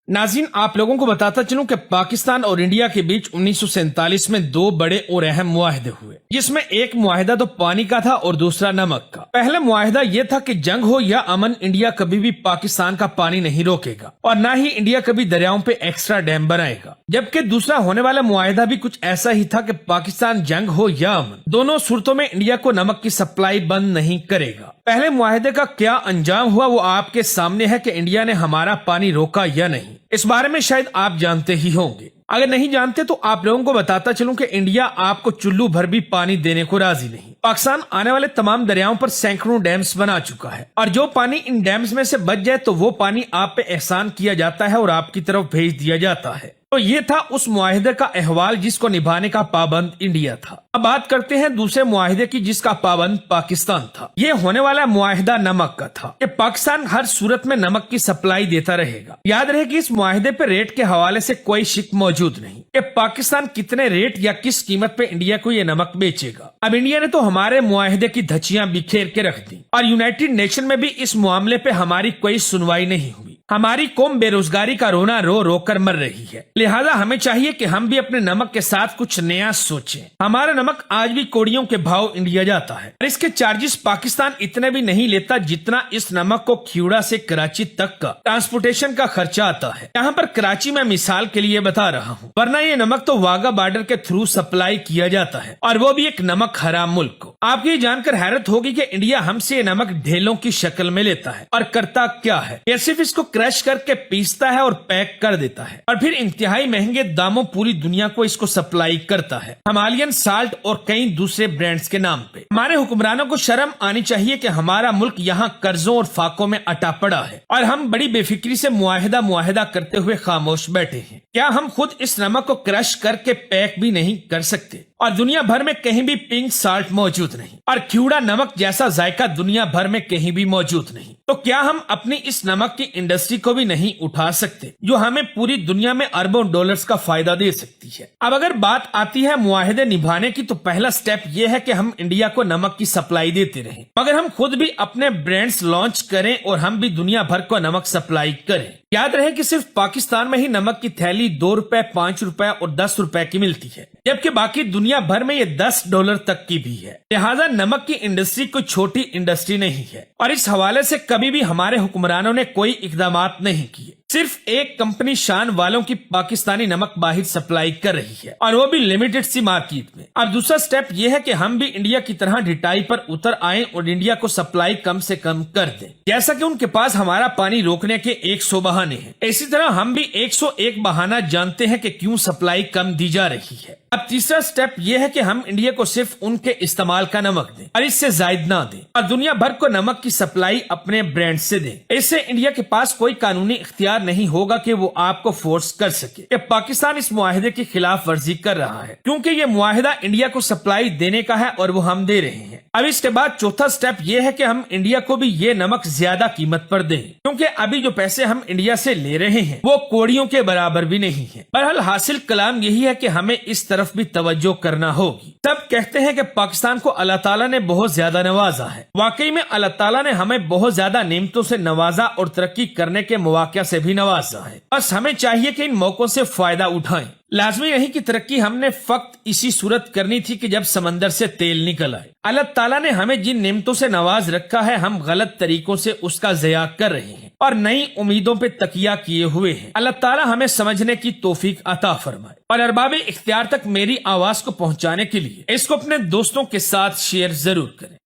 नाज़रीन, आप लोगों को बताता चलूं कि पाकिस्तान और इंडिया के बीच 1947 में दो बड़े और अहम मुआहदे हुए, जिसमें एक मुआहदा तो पानी का था और दूसरा नमक का। पहला मुआहदा ये था कि जंग हो या अमन, इंडिया कभी भी पाकिस्तान का पानी नहीं रोकेगा और न ही इंडिया कभी दरियाओं पे एक्स्ट्रा डैम बनाएगा। जबकि दूसरा होने वाला मुआहदा भी कुछ ऐसा ही था कि पाकिस्तान जंग हो या अमन, दोनों सूरतों में इंडिया को नमक की सप्लाई बंद नहीं करेगा। पहले मुआहदे का क्या अंजाम हुआ वो आपके सामने है कि इंडिया ने हमारा पानी रोका या नहीं। इस बारे में शायद आप जानते ही होंगे। अगर नहीं जानते तो आप लोगों को बताता चलूं कि इंडिया आपको चुल्लू भर भी पानी देने को राजी नहीं। पाकिस्तान आने वाले तमाम दरियाओं पर सैकड़ों डैम्स बना चुका है और जो पानी इन डैम्स में से बच जाए तो वो पानी आप पे एहसान किया जाता है और आपकी तरफ भेज दिया जाता है। तो ये था उस मुआहिदे का अहवाल जिसको निभाने का पाबंद इंडिया था। अब बात करते हैं दूसरे मुआहिदे की जिसका पाबंद पाकिस्तान था। ये होने वाला मुआहिदा नमक का था कि पाकिस्तान हर सूरत में नमक की सप्लाई देता रहेगा। याद रहे कि इस मुआहिदे पे रेट के हवाले से कोई शिक मौजूद नहीं कि पाकिस्तान कितने रेट या किस कीमत पे इंडिया को ये नमक बेचेगा। अब इंडिया ने तो हमारे मुआहिदे की धज्जियां बिखेर के रख दी और यूनाइटेड नेशन में भी इस मामले पे हमारी कोई सुनवाई नहीं हुई। हमारी कौम बेरोजगारी का रोना रो रो कर मर रही है, लिहाजा हमें चाहिए कि हम भी अपने नमक के साथ कुछ नया सोचें। हमारा नमक आज भी कोड़ियों के भाव इंडिया जाता है और इसके चार्जेस पाकिस्तान इतने भी नहीं लेता जितना इस नमक को खिवड़ा से कराची तक का ट्रांसपोर्टेशन का खर्चा आता है। यहाँ पर कराची में मिसाल के लिए बता रहा हूँ, वरना ये नमक तो वाघा बॉर्डर के थ्रू सप्लाई किया जाता है और वो भी एक नमक हराम मुल्क को। आपको ये जानकर हैरत होगी कि इंडिया हमसे ये नमक ढेलों की शक्ल में लेता है और करता क्या है, ये सिर्फ इसको क्रश करके पीसता है और पैक कर देता है और फिर इंतहाई महंगे दामों पूरी दुनिया को इसको सप्लाई करता है, हिमालयन साल्ट और कई दूसरे ब्रांड्स के नाम पे। हमारे हुक्मरानों को शर्म आनी चाहिए कि हमारा मुल्क यहाँ कर्जों और फाकों में अटा पड़ा है और हम बड़ी बेफिक्री से मुआहिदा करते हुए खामोश बैठे हैं। क्या हम खुद इस नमक को क्रश करके पैक भी नहीं कर सकते? और दुनिया भर में कहीं भी पिंक साल्ट मौजूद नहीं और खिवड़ा नमक जैसा जायका दुनिया भर में कहीं भी मौजूद नहीं। तो क्या हम अपनी इस नमक की इंडस्ट्री को भी नहीं उठा सकते जो हमें पूरी दुनिया में अरबों डॉलर्स का फायदा दे सकती है? अब अगर बात आती है मुआहिदे निभाने की तो पहला स्टेप ये है कि हम इंडिया को नमक की सप्लाई देते रहें, मगर हम खुद भी अपने ब्रांड्स लॉन्च करें और हम भी दुनिया भर को नमक सप्लाई करें। याद रहे कि सिर्फ पाकिस्तान में ही नमक की थैली 2 रुपए, 5 रुपए और 10 रुपए की मिलती है, जबकि बाकी दुनिया भर में ये $10 तक की भी है। लिहाजा नमक की इंडस्ट्री कोई छोटी इंडस्ट्री नहीं है और इस हवाले से कभी भी हमारे हुक्मरानों ने कोई इकदामात नहीं किए। सिर्फ एक कंपनी शान वालों की पाकिस्तानी नमक बाहर सप्लाई कर रही है और वो भी लिमिटेड सी मार्केट में। अब दूसरा स्टेप ये है कि हम भी इंडिया की तरह ढिठाई पर उतर आएं और इंडिया को सप्लाई कम से कम कर दें। जैसा कि उनके पास हमारा पानी रोकने के 100 बहाने हैं, इसी तरह हम भी 101 बहाना जानते हैं कि क्यों सप्लाई कम दी जा रही है। अब तीसरा स्टेप ये है कि हम इंडिया को सिर्फ उनके इस्तेमाल का नमक दें और इससे जायद ना दें और दुनिया भर को नमक की सप्लाई अपने ब्रांड से दें। इससे इंडिया के पास कोई कानूनी इख्तियार नहीं होगा कि वो आपको फोर्स कर सके कि पाकिस्तान इस मुआहिदे की खिलाफ वर्जी कर रहा है, क्योंकि ये मुआहिदा इंडिया को सप्लाई देने का है और वो हम दे रहे हैं। अब इसके बाद चौथा स्टेप ये है कि हम इंडिया को भी ये नमक ज्यादा कीमत पर दें, क्योंकि अभी जो पैसे हम इंडिया से ले रहे हैं वो कोड़ियों के बराबर भी नहीं है। बहरहाल हासिल कलाम यही है कि हमें इस तरफ भी तवज्जो करना होगी। सब कहते हैं कि पाकिस्तान को अल्लाह ताला ने बहुत ज्यादा नवाजा है। वाकई में अल्लाह ताला ने हमें बहुत ज्यादा नेमतों से नवाजा और तरक्की करने के मौके से भी नवाजा है। बस हमें चाहिए कि इन मौकों से फायदा उठाएं। लाजमी नहीं कि तरक्की हमने फक्त इसी सूरत करनी थी कि जब समंदर से तेल निकल आए। अल्लाह ताला ने हमें जिन नेमतों से नवाज रखा है हम गलत तरीकों से उसका ज़या कर रहे हैं और नई उम्मीदों पे तकिया किए हुए हैं। अल्लाह ताला हमें समझने की तौफीक अता फरमाए और अरबाब इख्तियार तक मेरी आवाज को पहुंचाने के लिए इसको अपने दोस्तों के साथ शेयर जरूर करें।